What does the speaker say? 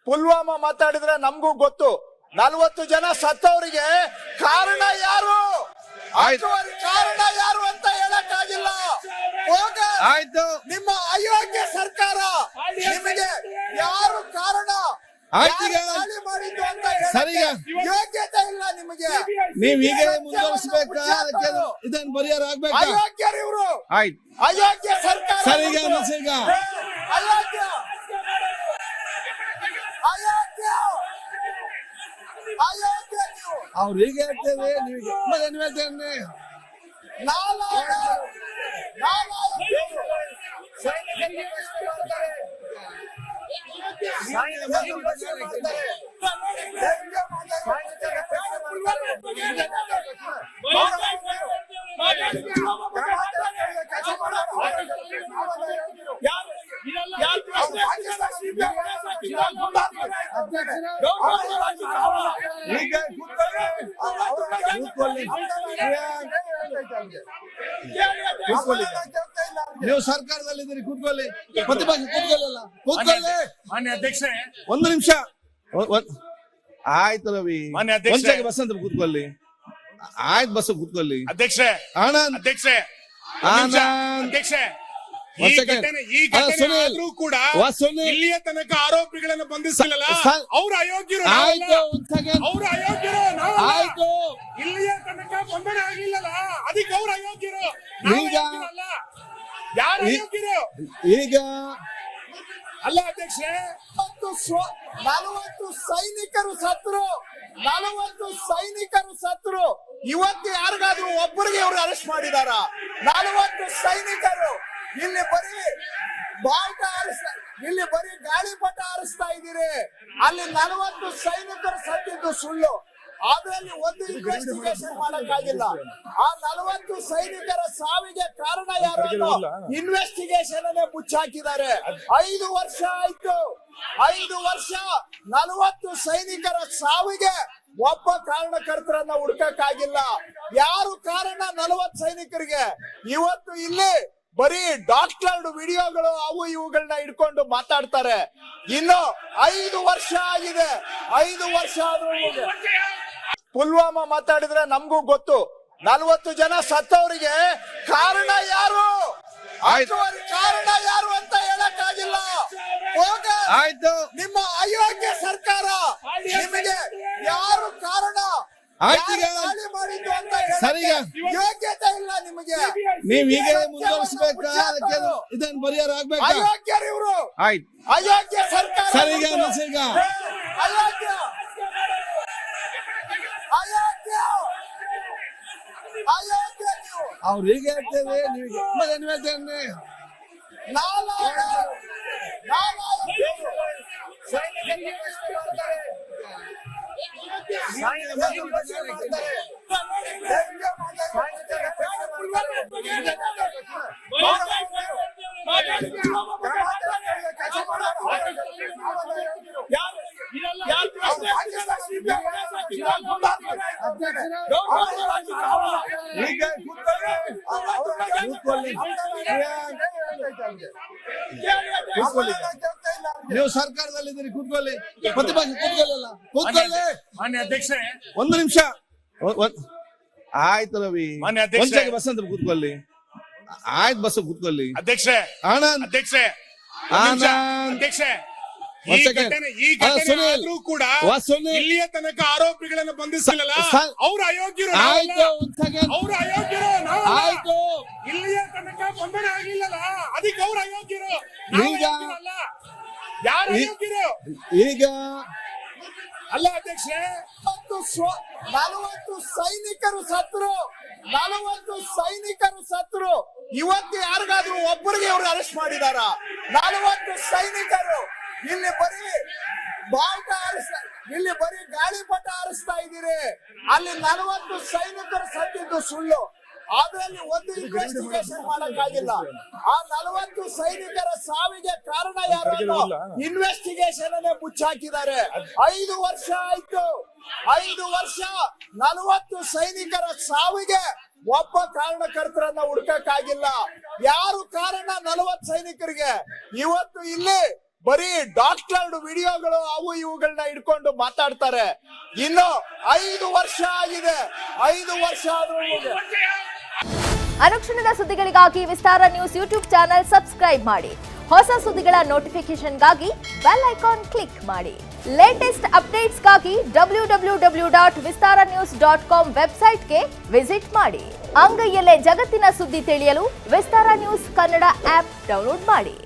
ಪುಲ್ವಾಮಾ ಮಾತಾಡಿದ್ರೆ ನಮಗೂ ಗೊತ್ತು. 40 ಜನ ಸತ್ತವರಿಗೆ ಕಾರಣ ಯಾರು, ಕಾರಣ ಯಾರು ಅಂತ ಹೇಳಕ್ಕಾಗಿಲ್ಲ. ಆಯ್ತು, ನಿಮ್ಮ ಅಯೋಗ್ಯ ಸರ್ಕಾರ, ನಿಮಗೆ ಯಾರು ಕಾರಣ ದಾಳಿ ಮಾಡಿದ್ದು ಅಂತ ಯೋಗ್ಯತೆ ಇಲ್ಲ ನಿಮಗೆ. ನೀವ್ ಈಗ ಮುಂದುವರಿಸಬೇಕಾ, ಇದನ್ನು ಪರಿಹಾರ ಆಗ್ಬೇಕು. ಅಯೋಗ್ಯರು ಇವರು, ಆಯ್ತು, ಅಯೋಗ್ಯ ಸರ್ಕಾರ. ಸರಿಗ ಅಯೋಗ್ಯ ಅಯೋಗ್ಯ ಅಯೋಗ್ಯ ನೀವು. ಅವ್ರು ಹೀಗೆ ಹೇಳ್ತೇವೆ, ನೀವು ಹೇಳ್ತೇನೆ. ನೀವು ಸರ್ಕಾರದಲ್ಲಿದ್ದೀರಿ, ಕೂತ್ಕೊಳ್ಳಿ. ಪ್ರತಿಪಕ್ಷ ಕೂತ್ಕೊಳ್ಳಿ. ಮಾನ್ಯ ಅಧ್ಯಕ್ಷೆ, ಒಂದು ನಿಮಿಷ. ಆಯ್ತು ರವಿ, ಒಂದ್ಸಲ ಬಸ್ ಅಂತ ಕೂತ್ಕೊಳ್ಳಿ. ಆಯ್ತು, ಬಸ್ ಕೂತ್ಕೊಳ್ಳಿ. ಅಧ್ಯಕ್ಷೆ, ಆನಂದ್, ಅಧ್ಯಕ್ಷೆ, ಅಧ್ಯಕ್ಷೆ, ಈ ಘಟನೆ ಆದ್ರೂ ಕೂಡ ಇಲ್ಲಿಯ ತನಕ ಆರೋಪಿಗಳನ್ನು ಬಂಧಿಸಲಿಲ್ಲ. ಅವ್ರ ಅಯೋಗ್ಯರು, ಅವ್ರ ಅಯೋಗ್ಯರು. ಆಯ್ತು, ಇಲ್ಲಿಯ ತನಕ ಬಂಧನ ಆಗಿಲ್ಲಲ್ಲ, ಅದಕ್ಕೆ ಅವ್ರ ಅಯೋಗ್ಯರು. ಯಾರು ಅಯೋಗ್ಯರು ಈಗ ಅಲ್ಲ ಅಧ್ಯಕ್ಷೆ. 40 ಸೈನಿಕರು ಸತ್ರು, 40 ಸೈನಿಕರು ಸತ್ರು. ಇವತ್ತು ಯಾರಿಗಾದ್ರೂ ಒಬ್ಬರಿಗೆ ಇವರು ಅರೆಸ್ಟ್ ಮಾಡಿದಾರ? 40 ಸೈನಿಕರು. ಇಲ್ಲಿ ಬರೀ ಬಾವುಟ ಇಲ್ಲಿ ಬರೀ ಗಾಳಿಪಟ ಹಾರಿಸ್ತಾ ಇದ್ದೀರಿ. ಅಲ್ಲಿ 40 ಸೈನಿಕರು ಸತ್ತಿದ್ದು ಸುಳ್ಳು. ಅದರಲ್ಲಿ ಒಂದು ಇನ್ವೆಸ್ಟಿಗೇಷನ್ ಮಾಡಕ್ಕಾಗಿಲ್ಲ. ಆ 40 ಸೈನಿಕರ ಸಾವಿಗೆ ಕಾರಣ ಯಾರು ಇನ್ವೆಸ್ಟಿಗೇಷನ್ ಅನ್ನೇ ಮುಚ್ಚಾಕಿದ್ದಾರೆ. 5 ವರ್ಷ ಆಯ್ತು, 5 ವರ್ಷ 40 ಸೈನಿಕರ ಸಾವಿಗೆ ಒಬ್ಬ ಕಾರಣಕರ್ತರನ್ನ ಹುಡುಕಕ್ಕಾಗಿಲ್ಲ. ಯಾರು ಕಾರಣ 40 ಸೈನಿಕರಿಗೆ? ಇವತ್ತು ಇಲ್ಲಿ ಬರೀ ಡಾಕ್ಟರ್ಡ್ ವಿಡಿಯೋಗಳು ಅವು ಇವುಗಳನ್ನ ಇಟ್ಕೊಂಡು ಮಾತಾಡ್ತಾರೆ. ಇನ್ನು 5 ವರ್ಷ ಆಗಿದೆ, 5 ವರ್ಷ ಆದ್ರೂ ಪುಲ್ವಾಮಾ ಮಾತಾಡಿದ್ರೆ ನಮಗೂ ಗೊತ್ತು. 40 ಜನ ಸತ್ತವರಿಗೆ ಕಾರಣ ಯಾರು, ಕಾರಣ ಯಾರು ಅಂತ ಹೇಳಕ್ಕಾಗಿಲ್ಲ. ಆಯ್ತು, ನಿಮ್ಮ ಅಯೋಗ್ಯ ಸರ್ಕಾರ, ನಿಮಗೆ ಯಾರು ಕಾರಣ ದಾಳಿ ಮಾಡಿದ್ದು ಅಂತ ಯೋಗ್ಯತೆ ಇಲ್ಲ ನಿಮಗೆ. ನೀವ್ ಈಗ ಮುಂದುವರಿಸಬೇಕಾ, ಇದನ್ನು ಪರಿಹಾರ ಆಗ್ಬೇಕು. ಅಯೋಗ್ಯರು ಇವರು, ಆಯ್ತು, ಅಯೋಗ್ಯ ಸರ್ಕಾರ. ಸರಿಗ ಅಯೋಗ್ಯ ಅಯೋಗ್ಯ ಅಯೋಗ್ಯ ನೀವು. ಅವ್ರು ಹೀಗೆ ಹೇಳ್ತೇವೆ, ನೀವು ಹೇಳ್ತೇನೆ. ನೀವು ಸರ್ಕಾರದಲ್ಲಿದ್ದೀರಿ, ಕೂತ್ಕೊಳ್ಳಿ. ಪ್ರತಿಪಕ್ಷ ಕೂತ್ಕೊಳ್ಳಿ. ಮಾನ್ಯ ಅಧ್ಯಕ್ಷೆ, ಒಂದು ನಿಮಿಷ. ಆಯ್ತು ರವಿ, ಒಂದ್ಸಲ ಬಸ್ ಅಂತ ಕೂತ್ಕೊಳ್ಳಿ. ಆಯ್ತು, ಬಸ್ ಕೂತ್ಕೊಳ್ಳಿ. ಅಧ್ಯಕ್ಷೆ, ಆನಂದ್, ಅಧ್ಯಕ್ಷೆ, ಅಧ್ಯಕ್ಷೆ, ಈ ಘಟನೆ ಆದ್ರೂ ಕೂಡ ಇಲ್ಲಿಯ ತನಕ ಆರೋಪಿಗಳನ್ನು ಬಂಧಿಸಲಿಲ್ಲ. ಅವ್ರ ಅಯೋಗ್ಯರು, ಅವ್ರ ಅಯೋಗ್ಯರು. ಇಲ್ಲಿಯ ತನಕ ಬಂಧನ ಆಗಿಲ್ಲಲ್ಲ, ಅದಕ್ಕೆ ಅವ್ರ ಅಯೋಗ್ಯರು. ಯಾರು ಅಯೋಗ್ಯರು ಈಗ ಅಲ್ಲ ಅಧ್ಯಕ್ಷೆ. 40 ಸೈನಿಕರು ಸತ್ರು, 40 ಸೈನಿಕರು ಸತ್ರು. ಇವತ್ತು ಯಾರಿಗಾದ್ರೂ ಒಬ್ಬರಿಗೆ ಇವರು ಅರೆಸ್ಟ್ ಮಾಡಿದಾರ? 40 ಸೈನಿಕರು. ಇಲ್ಲಿ ಬರೀ ಬಾವುಟ ಇಲ್ಲಿ ಬರೀ ಗಾಳಿಪಟ ಹಾರಿಸ್ತಾ ಇದ್ದೀರಿ. ಅಲ್ಲಿ 40 ಸೈನಿಕರು ಸತ್ತಿದ್ದು ಸುಳ್ಳು. ಅದರಲ್ಲಿ ಒಂದು ಇನ್ವೆಸ್ಟಿಗೇಷನ್ ಮಾಡಕ್ಕಾಗಿಲ್ಲ. ಆ 40 ಸೈನಿಕರ ಸಾವಿಗೆ ಕಾರಣ ಯಾರು ಇನ್ವೆಸ್ಟಿಗೇಷನ್ ಅನ್ನೇ ಮುಚ್ಚಾಕಿದ್ದಾರೆ. 5 ವರ್ಷ ಆಯ್ತು, 5 ವರ್ಷ 40 ಸೈನಿಕರ ಸಾವಿಗೆ ಒಬ್ಬ ಕಾರಣಕರ್ತರನ್ನ ಹುಡುಕಕ್ಕಾಗಿಲ್ಲ. ಯಾರು ಕಾರಣ 40 ಸೈನಿಕರಿಗೆ? ಇವತ್ತು ಇಲ್ಲಿ ಬರೀ ಡಾಕ್ಟರ್ಡ್ ವಿಡಿಯೋಗಳು ಅವು ಇವುಗಳನ್ನ ಇಟ್ಕೊಂಡು ಮಾತಾಡ್ತಾರೆ. ಇನ್ನು 5 ವರ್ಷ ಆಗಿದೆ, 5 ವರ್ಷ ಆದ್ರೂ ಅನುಕ್ಷಣದ ಸುದ್ದಿಗಳಿಗಾಗಿ ವಿಸ್ತಾರ ನ್ಯೂಸ್ ಯೂಟ್ಯೂಬ್ ಚಾನೆಲ್ ಸಬ್ಸ್ಕ್ರೈಬ್ ಮಾಡಿ. ಹೊಸ ಸುದ್ದಿಗಳ ನೋಟಿಫಿಕೇಶನ್ಗಾಗಿ ಬೆಲ್ ಐಕಾನ್ ಕ್ಲಿಕ್ ಮಾಡಿ. ಲೇಟೆಸ್ಟ್ ಅಪ್ಡೇಟ್ಸ್ಗಾಗಿ www.vistaranews.com ವೆಬ್ಸೈಟ್ಗೆ ವಿಸಿಟ್ ಮಾಡಿ. ಅಂಗೈಯಲ್ಲೇ ಜಗತ್ತಿನ ಸುದ್ದಿ ತಿಳಿಯಲು ವಿಸ್ತಾರ ನ್ಯೂಸ್ ಕನ್ನಡ ಆಪ್ ಡೌನ್ಲೋಡ್ ಮಾಡಿ.